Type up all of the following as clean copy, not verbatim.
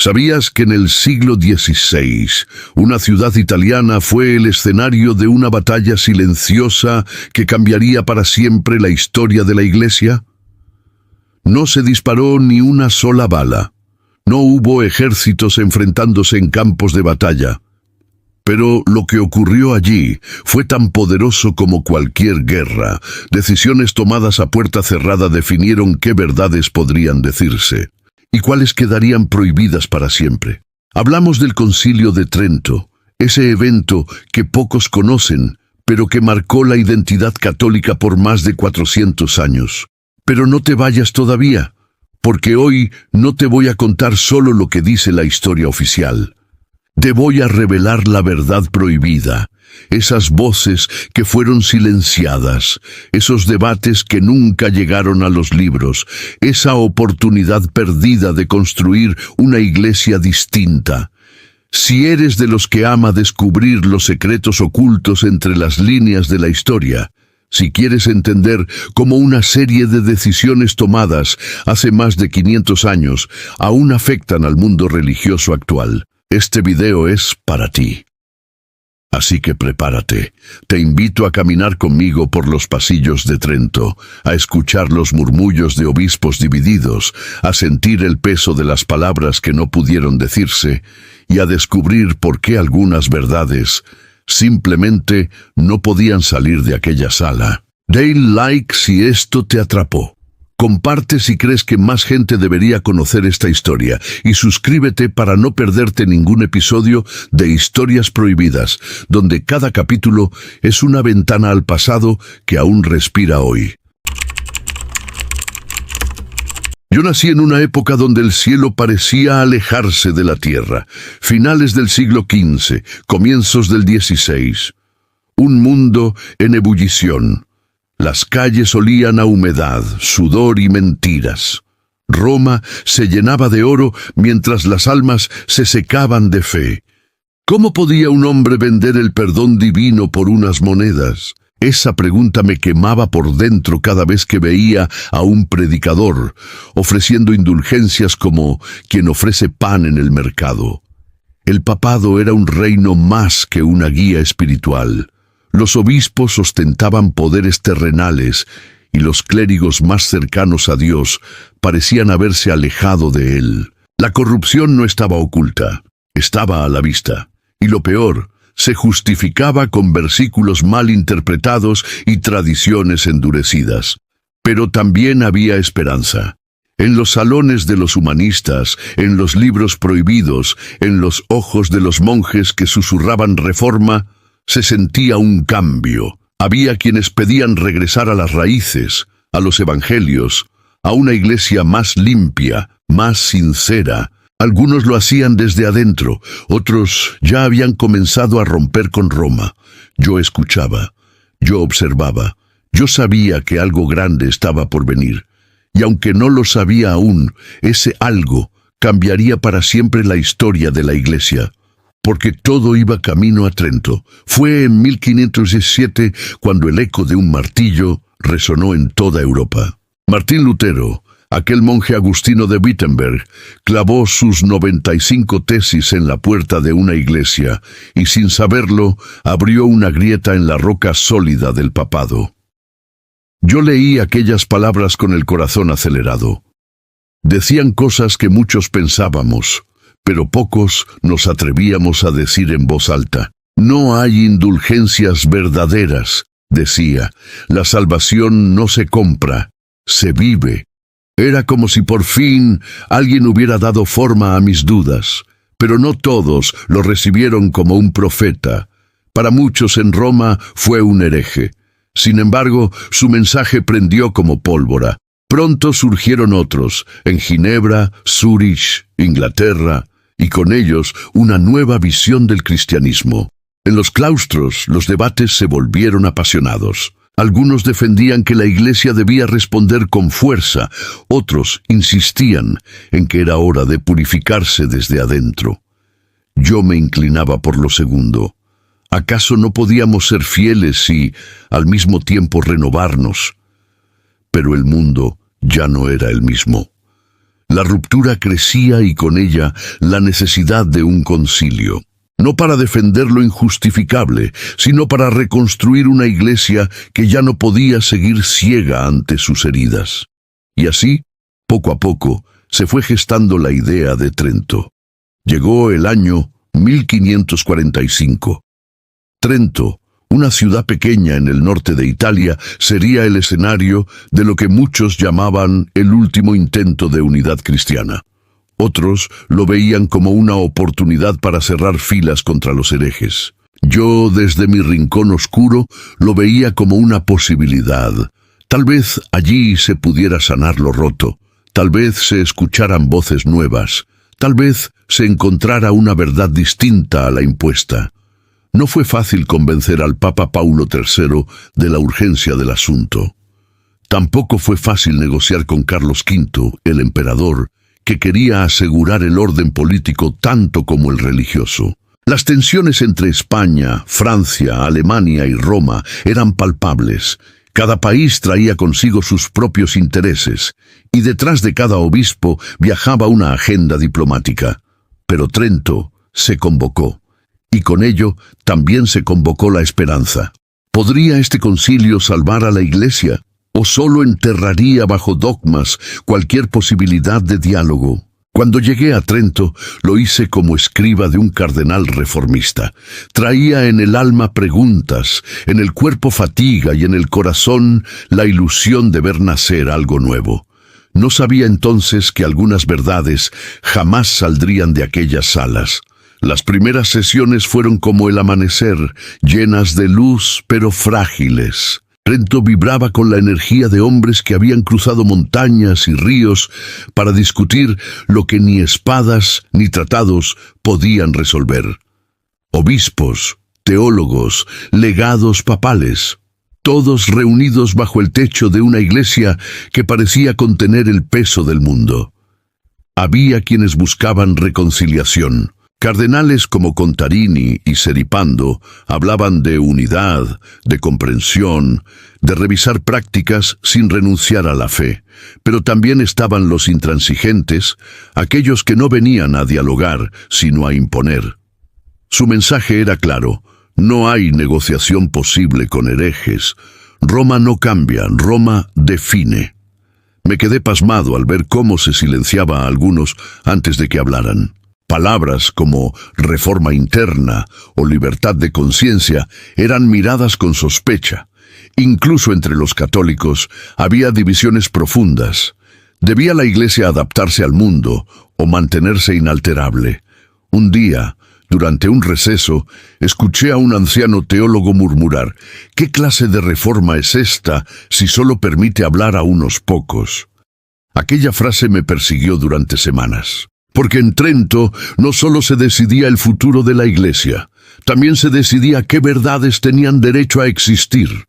¿Sabías que en el siglo XVI una ciudad italiana fue el escenario de una batalla silenciosa que cambiaría para siempre la historia de la Iglesia? No se disparó ni una sola bala. No hubo ejércitos enfrentándose en campos de batalla. Pero lo que ocurrió allí fue tan poderoso como cualquier guerra. Decisiones tomadas a puerta cerrada definieron qué verdades podrían decirse y cuáles quedarían prohibidas para siempre. Hablamos del Concilio de Trento, ese evento que pocos conocen, pero que marcó la identidad católica por más de 400 años. Pero no te vayas todavía, porque hoy no te voy a contar solo lo que dice la historia oficial. Te voy a revelar la verdad prohibida, esas voces que fueron silenciadas, esos debates que nunca llegaron a los libros, esa oportunidad perdida de construir una iglesia distinta. Si eres de los que ama descubrir los secretos ocultos entre las líneas de la historia, si quieres entender cómo una serie de decisiones tomadas hace más de 500 años aún afectan al mundo religioso actual, este video es para ti. Así que prepárate. Te invito a caminar conmigo por los pasillos de Trento, a escuchar los murmullos de obispos divididos, a sentir el peso de las palabras que no pudieron decirse y a descubrir por qué algunas verdades simplemente no podían salir de aquella sala. Dale like si esto te atrapó. Comparte si crees que más gente debería conocer esta historia y suscríbete para no perderte ningún episodio de Historias Prohibidas, donde cada capítulo es una ventana al pasado que aún respira hoy. Yo nací en una época donde el cielo parecía alejarse de la tierra, finales del siglo XV, comienzos del XVI. Un mundo en ebullición. Las calles olían a humedad, sudor y mentiras. Roma se llenaba de oro mientras las almas se secaban de fe. ¿Cómo podía un hombre vender el perdón divino por unas monedas? Esa pregunta me quemaba por dentro cada vez que veía a un predicador ofreciendo indulgencias como quien ofrece pan en el mercado. El papado era un reino más que una guía espiritual. Los obispos ostentaban poderes terrenales y los clérigos más cercanos a Dios parecían haberse alejado de él. La corrupción no estaba oculta, estaba a la vista. Y lo peor, se justificaba con versículos mal interpretados y tradiciones endurecidas. Pero también había esperanza. En los salones de los humanistas, en los libros prohibidos, en los ojos de los monjes que susurraban reforma, se sentía un cambio. Había quienes pedían regresar a las raíces, a los evangelios, a una iglesia más limpia, más sincera. Algunos lo hacían desde adentro, otros ya habían comenzado a romper con Roma. Yo escuchaba, yo observaba, yo sabía que algo grande estaba por venir. Y aunque no lo sabía aún, ese algo cambiaría para siempre la historia de la iglesia. Porque todo iba camino a Trento. Fue en 1517 cuando el eco de un martillo resonó en toda Europa. Martín Lutero, aquel monje agustino de Wittenberg, clavó sus 95 tesis en la puerta de una iglesia y sin saberlo abrió una grieta en la roca sólida del papado. Yo leí aquellas palabras con el corazón acelerado. Decían cosas que muchos pensábamos, pero pocos nos atrevíamos a decir en voz alta. No hay indulgencias verdaderas, decía. La salvación no se compra, se vive. Era como si por fin alguien hubiera dado forma a mis dudas, pero no todos lo recibieron como un profeta. Para muchos en Roma fue un hereje. Sin embargo, su mensaje prendió como pólvora. Pronto surgieron otros, en Ginebra, Zúrich, Inglaterra, y con ellos una nueva visión del cristianismo. En los claustros, los debates se volvieron apasionados. Algunos defendían que la iglesia debía responder con fuerza, otros insistían en que era hora de purificarse desde adentro. Yo me inclinaba por lo segundo. ¿Acaso no podíamos ser fieles y, al mismo tiempo, renovarnos? Pero el mundo ya no era el mismo. La ruptura crecía y con ella la necesidad de un concilio. No para defender lo injustificable, sino para reconstruir una iglesia que ya no podía seguir ciega ante sus heridas. Y así, poco a poco, se fue gestando la idea de Trento. Llegó el año 1545. Trento, una ciudad pequeña en el norte de Italia, sería el escenario de lo que muchos llamaban el último intento de unidad cristiana. Otros lo veían como una oportunidad para cerrar filas contra los herejes. Yo, desde mi rincón oscuro, lo veía como una posibilidad. Tal vez allí se pudiera sanar lo roto, tal vez se escucharan voces nuevas, tal vez se encontrara una verdad distinta a la impuesta. No fue fácil convencer al Papa Paulo III de la urgencia del asunto. Tampoco fue fácil negociar con Carlos V, el emperador, que quería asegurar el orden político tanto como el religioso. Las tensiones entre España, Francia, Alemania y Roma eran palpables. Cada país traía consigo sus propios intereses, y detrás de cada obispo viajaba una agenda diplomática. Pero Trento se convocó, y con ello también se convocó la esperanza. ¿Podría este concilio salvar a la Iglesia? ¿O solo enterraría bajo dogmas cualquier posibilidad de diálogo? Cuando llegué a Trento, lo hice como escriba de un cardenal reformista. Traía en el alma preguntas, en el cuerpo fatiga y en el corazón la ilusión de ver nacer algo nuevo. No sabía entonces que algunas verdades jamás saldrían de aquellas salas. Las primeras sesiones fueron como el amanecer, llenas de luz pero frágiles. Trento vibraba con la energía de hombres que habían cruzado montañas y ríos para discutir lo que ni espadas ni tratados podían resolver. Obispos, teólogos, legados papales, todos reunidos bajo el techo de una iglesia que parecía contener el peso del mundo. Había quienes buscaban reconciliación. Cardenales como Contarini y Seripando hablaban de unidad, de comprensión, de revisar prácticas sin renunciar a la fe. Pero también estaban los intransigentes, aquellos que no venían a dialogar, sino a imponer. Su mensaje era claro: no hay negociación posible con herejes. Roma no cambia, Roma define. Me quedé pasmado al ver cómo se silenciaba a algunos antes de que hablaran. Palabras como reforma interna o libertad de conciencia eran miradas con sospecha. Incluso entre los católicos había divisiones profundas. ¿Debía la Iglesia adaptarse al mundo o mantenerse inalterable? Un día, durante un receso, escuché a un anciano teólogo murmurar: ¿qué clase de reforma es esta si solo permite hablar a unos pocos? Aquella frase me persiguió durante semanas. Porque en Trento no solo se decidía el futuro de la Iglesia, también se decidía qué verdades tenían derecho a existir.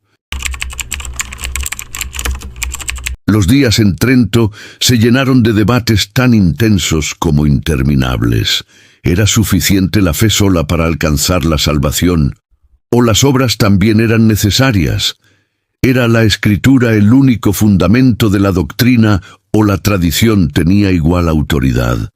Los días en Trento se llenaron de debates tan intensos como interminables. ¿Era suficiente la fe sola para alcanzar la salvación? ¿O las obras también eran necesarias? ¿Era la Escritura el único fundamento de la doctrina o la tradición tenía igual autoridad?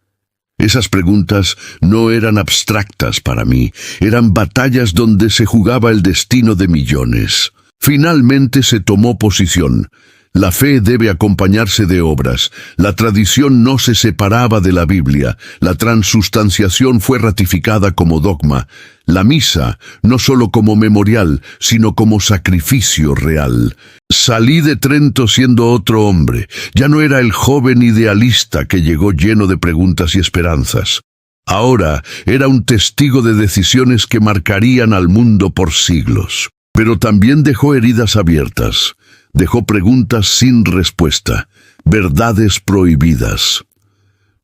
Esas preguntas no eran abstractas para mí, eran batallas donde se jugaba el destino de millones. Finalmente se tomó posición. La fe debe acompañarse de obras. La tradición no se separaba de la Biblia. La transubstanciación fue ratificada como dogma. La misa, no solo como memorial, sino como sacrificio real. Salí de Trento siendo otro hombre. Ya no era el joven idealista que llegó lleno de preguntas y esperanzas. Ahora era un testigo de decisiones que marcarían al mundo por siglos. Pero también dejó heridas abiertas. Dejó preguntas sin respuesta, verdades prohibidas.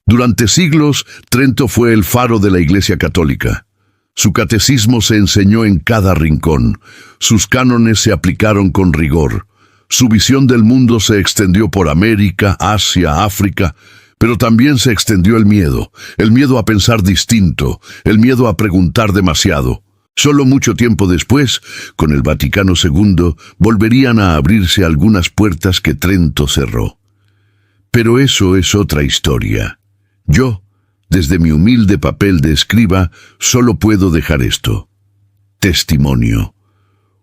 Durante siglos, Trento fue el faro de la Iglesia Católica. Su catecismo se enseñó en cada rincón. Sus cánones se aplicaron con rigor. Su visión del mundo se extendió por América, Asia, África, pero también se extendió el miedo a pensar distinto, el miedo a preguntar demasiado. Solo mucho tiempo después, con el Vaticano II, volverían a abrirse algunas puertas que Trento cerró. Pero eso es otra historia. Yo, desde mi humilde papel de escriba, solo puedo dejar esto. Testimonio.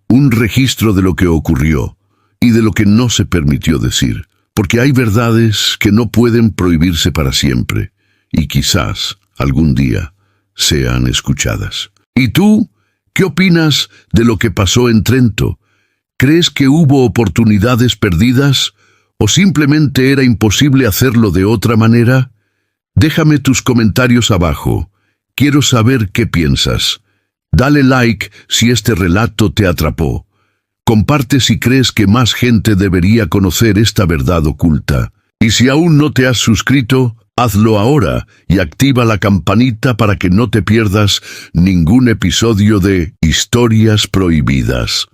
Un registro de lo que ocurrió y de lo que no se permitió decir. Porque hay verdades que no pueden prohibirse para siempre y quizás algún día sean escuchadas. ¿Y tú? ¿Qué opinas de lo que pasó en Trento? ¿Crees que hubo oportunidades perdidas o simplemente era imposible hacerlo de otra manera? Déjame tus comentarios abajo. Quiero saber qué piensas. Dale like si este relato te atrapó. Comparte si crees que más gente debería conocer esta verdad oculta. Y si aún no te has suscrito, hazlo ahora y activa la campanita para que no te pierdas ningún episodio de Historias Prohibidas.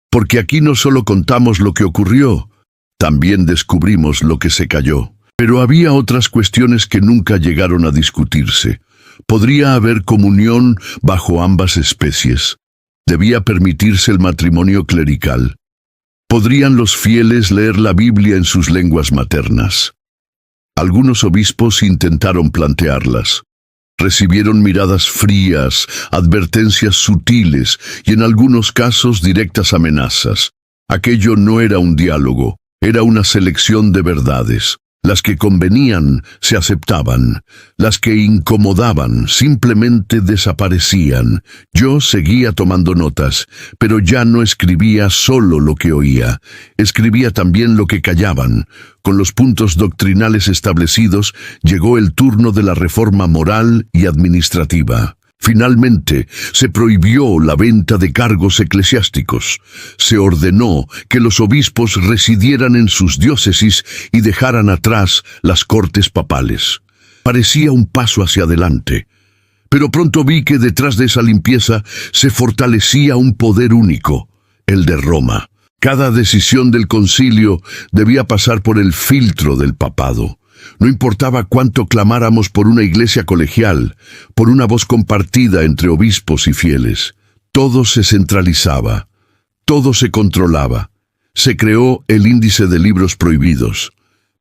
Porque aquí no solo contamos lo que ocurrió, también descubrimos lo que se cayó. Pero había otras cuestiones que nunca llegaron a discutirse. ¿Podría haber comunión bajo ambas especies? ¿Debía permitirse el matrimonio clerical? ¿Podrían los fieles leer la Biblia en sus lenguas maternas? Algunos obispos intentaron plantearlas. Recibieron miradas frías, advertencias sutiles y en algunos casos directas amenazas. Aquello no era un diálogo, era una selección de verdades. Las que convenían se aceptaban, las que incomodaban simplemente desaparecían. Yo seguía tomando notas, pero ya no escribía solo lo que oía, escribía también lo que callaban. Con los puntos doctrinales establecidos, llegó el turno de la reforma moral y administrativa. Finalmente, se prohibió la venta de cargos eclesiásticos. Se ordenó que los obispos residieran en sus diócesis y dejaran atrás las cortes papales. Parecía un paso hacia adelante. Pero pronto vi que detrás de esa limpieza se fortalecía un poder único, el de Roma. Cada decisión del concilio debía pasar por el filtro del papado. No importaba cuánto clamáramos por una iglesia colegial, por una voz compartida entre obispos y fieles. Todo se centralizaba, todo se controlaba. Se creó el índice de libros prohibidos.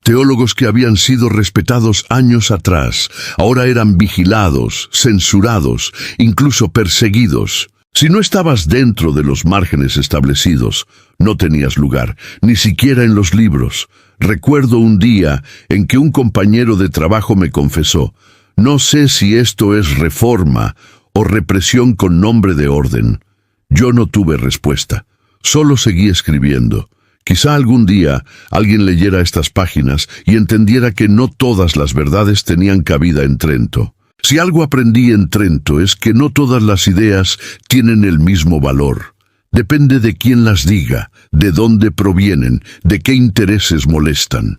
Teólogos que habían sido respetados años atrás, ahora eran vigilados, censurados, incluso perseguidos. Si no estabas dentro de los márgenes establecidos, no tenías lugar, ni siquiera en los libros. Recuerdo un día en que un compañero de trabajo me confesó: no sé si esto es reforma o represión con nombre de orden. Yo no tuve respuesta, solo seguí escribiendo. Quizá algún día alguien leyera estas páginas y entendiera que no todas las verdades tenían cabida en Trento. Si algo aprendí en Trento es que no todas las ideas tienen el mismo valor. Depende de quién las diga, de dónde provienen, de qué intereses molestan.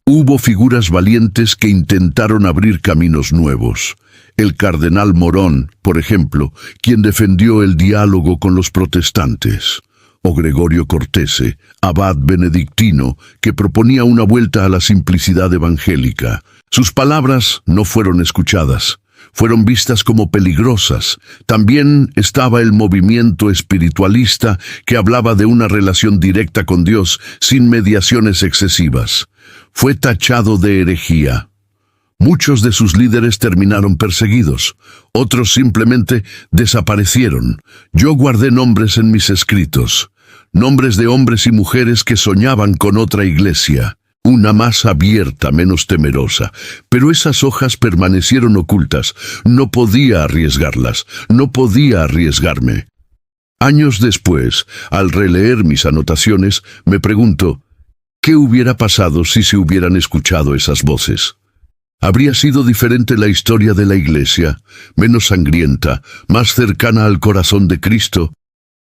Hubo figuras valientes que intentaron abrir caminos nuevos. El cardenal Morón, por ejemplo, quien defendió el diálogo con los protestantes. O Gregorio Cortese, abad benedictino, que proponía una vuelta a la simplicidad evangélica. Sus palabras no fueron escuchadas. Fueron vistas como peligrosas. También estaba el movimiento espiritualista que hablaba de una relación directa con Dios sin mediaciones excesivas. Fue tachado de herejía. Muchos de sus líderes terminaron perseguidos, otros simplemente desaparecieron. Yo guardé nombres en mis escritos, nombres de hombres y mujeres que soñaban con otra iglesia. Una más abierta, menos temerosa. Pero esas hojas permanecieron ocultas. No podía arriesgarlas. No podía arriesgarme. Años después, al releer mis anotaciones, me pregunto, ¿qué hubiera pasado si se hubieran escuchado esas voces? ¿Habría sido diferente la historia de la iglesia? Menos sangrienta, más cercana al corazón de Cristo.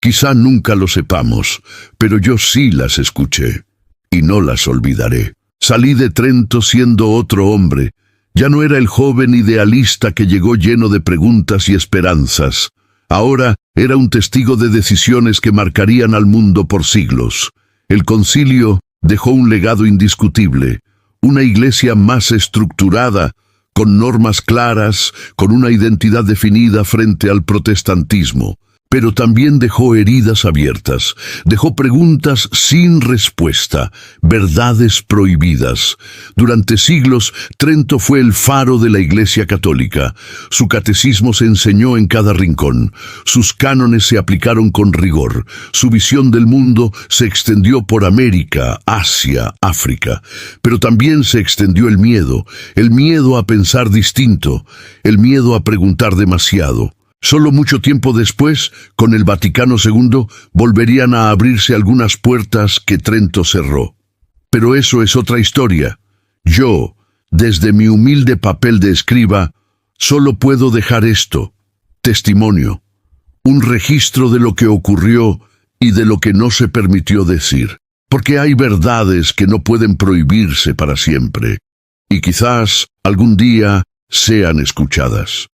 Quizá nunca lo sepamos, pero yo sí las escuché. Y no las olvidaré. Salí de Trento siendo otro hombre. Ya no era el joven idealista que llegó lleno de preguntas y esperanzas. Ahora era un testigo de decisiones que marcarían al mundo por siglos. El concilio dejó un legado indiscutible. Una iglesia más estructurada, con normas claras, con una identidad definida frente al protestantismo. pero también dejó heridas abiertas, dejó preguntas sin respuesta, verdades prohibidas. Durante siglos, Trento fue el faro de la Iglesia Católica. Su catecismo se enseñó en cada rincón, sus cánones se aplicaron con rigor, su visión del mundo se extendió por América, Asia, África. Pero también se extendió el miedo a pensar distinto, el miedo a preguntar demasiado. Solo mucho tiempo después, con el Vaticano II, volverían a abrirse algunas puertas que Trento cerró. Pero eso es otra historia. Yo, desde mi humilde papel de escriba, solo puedo dejar esto: testimonio, un registro de lo que ocurrió y de lo que no se permitió decir. Porque hay verdades que no pueden prohibirse para siempre, y quizás algún día sean escuchadas.